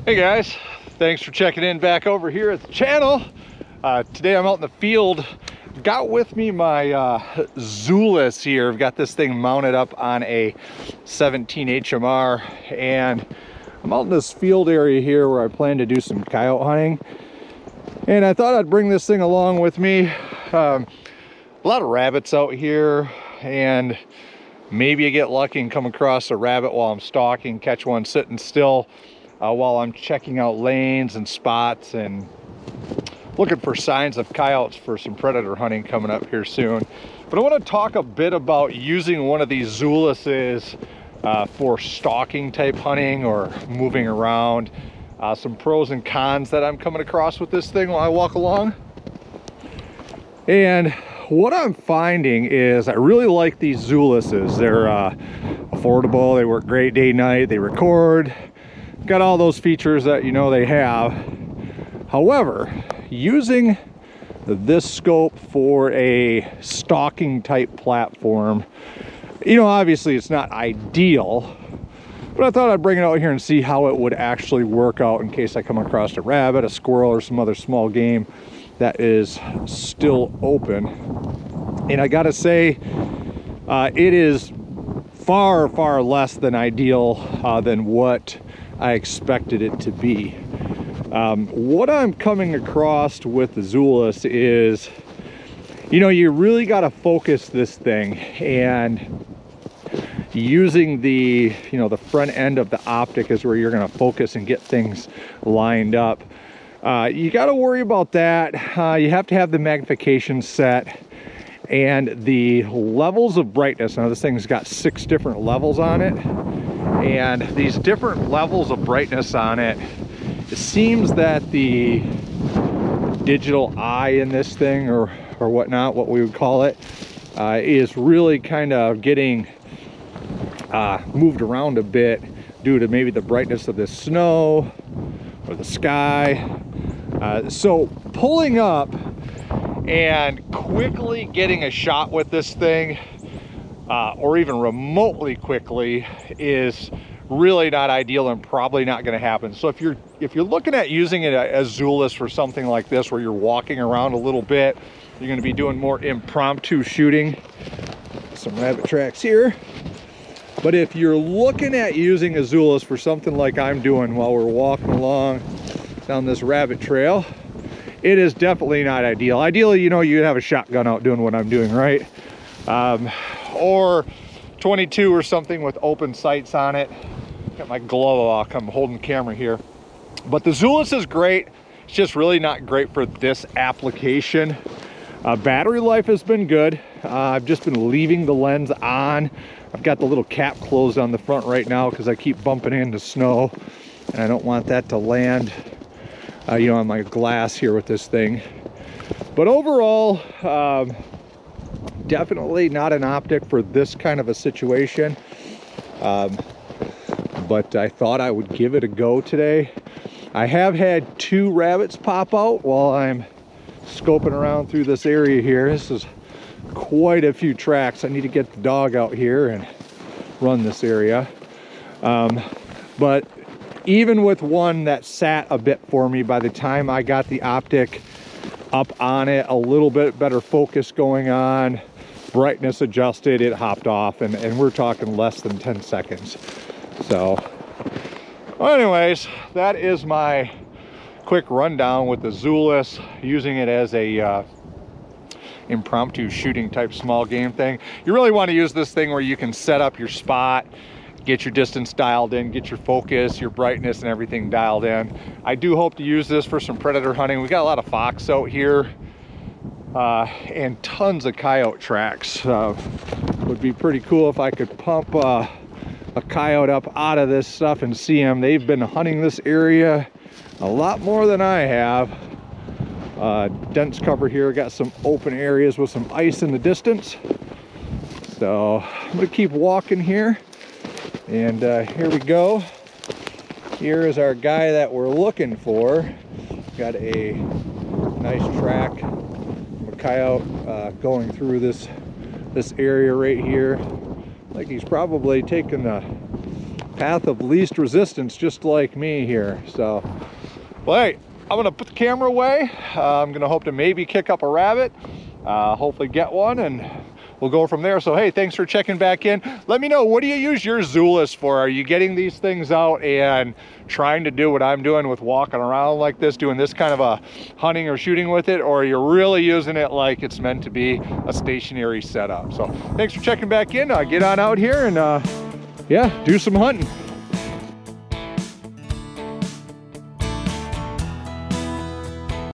Hey guys, thanks for checking in back over here at the channel. Today I'm out in the field. Got with me my Zulus here. I've got this thing mounted up on a 17 HMR, and I'm out in this field area here where I plan to do some coyote hunting. And I thought I'd bring this thing along with me. A lot of rabbits out here, and maybe I get lucky and come across a rabbit while I'm stalking, catch one sitting still while I'm checking out lanes and spots and looking for signs of coyotes for some predator hunting coming up here soon. But I want to talk a bit about using one of these Zuluses for stalking type hunting or moving around. Some pros and cons that I'm coming across with this thing while I walk along. And what I'm finding is I really like these Zuluses. They're affordable, they work great day night, they record, got all those features that you know they have. However, using this scope for a stalking type platform, you know, obviously it's not ideal, but I thought I'd bring it out here and see how it would actually work out in case I come across a rabbit, a squirrel, or some other small game that is still open. And I gotta say, it is far, far less than ideal than what I expected it to be. What I'm coming across with the Zulus is, you know, you really gotta focus this thing, and using the, you know, the front end of the optic is where you're gonna focus and get things lined up. You got to worry about that. You have to have the magnification set and the levels of brightness. Now this thing's got 6 different levels on it, and these different levels of brightness on it, it seems that the digital eye in this thing, or whatnot, what we would call it, is really kind of getting moved around a bit due to maybe the brightness of the snow or the sky. So pulling up and quickly getting a shot with this thing, or even remotely quickly, is really not ideal and probably not going to happen. So if you're looking at using it as Zulus for something like this, where you're walking around a little bit, you're going to be doing more impromptu shooting. Some rabbit tracks here. But if you're looking at using a Zulus for something like I'm doing while we're walking along down this rabbit trail, it is definitely not ideal. Ideally, you know, you'd have a shotgun out doing what I'm doing, right? Or 22 or something with open sights on it. Got my glove off, I'm holding the camera here. But the Zulus is great. It's just really not great for this application. Battery life has been good. I've just been leaving the lens on. I've got the little cap closed on the front right now because I keep bumping into snow, and I don't want that to land you know, on my glass here with this thing. But overall, definitely not an optic for this kind of a situation. But I thought I would give it a go today. I have had 2 rabbits pop out while I'm scoping around through this area here. This is quite a few tracks. I need to get the dog out here and run this area. But even with one that sat a bit for me, by the time I got the optic up on it, a little bit better focus going on, brightness adjusted, it hopped off, and we're talking less than 10 seconds. So, well, anyways, that is my quick rundown with the Zulus, using it as a impromptu shooting type small game thing. You really want to use this thing where you can set up your spot, get your distance dialed in, get your focus, your brightness, and everything dialed in. I do hope to use this for some predator hunting. We got a lot of fox out here, and tons of coyote tracks. Would be pretty cool if I could pump a coyote up out of this stuff and see them. They've been hunting this area a lot more than I have. Dense cover here, got some open areas with some ice in the distance. So I'm gonna keep walking here, and here we go. Here is our guy that we're looking for. Got a nice track of a coyote going through this area right here. Like he's probably taking the path of least resistance, just like me here. So, well, hey, I'm gonna put the camera away. I'm gonna hope to maybe kick up a rabbit, hopefully get one, and we'll go from there. So, hey, thanks for checking back in. Let me know, what do you use your Zulus for? Are you getting these things out and trying to do what I'm doing with walking around like this, doing this kind of a hunting or shooting with it, or are you really using it like it's meant to be a stationary setup? So thanks for checking back in. Get on out here and yeah, do some hunting.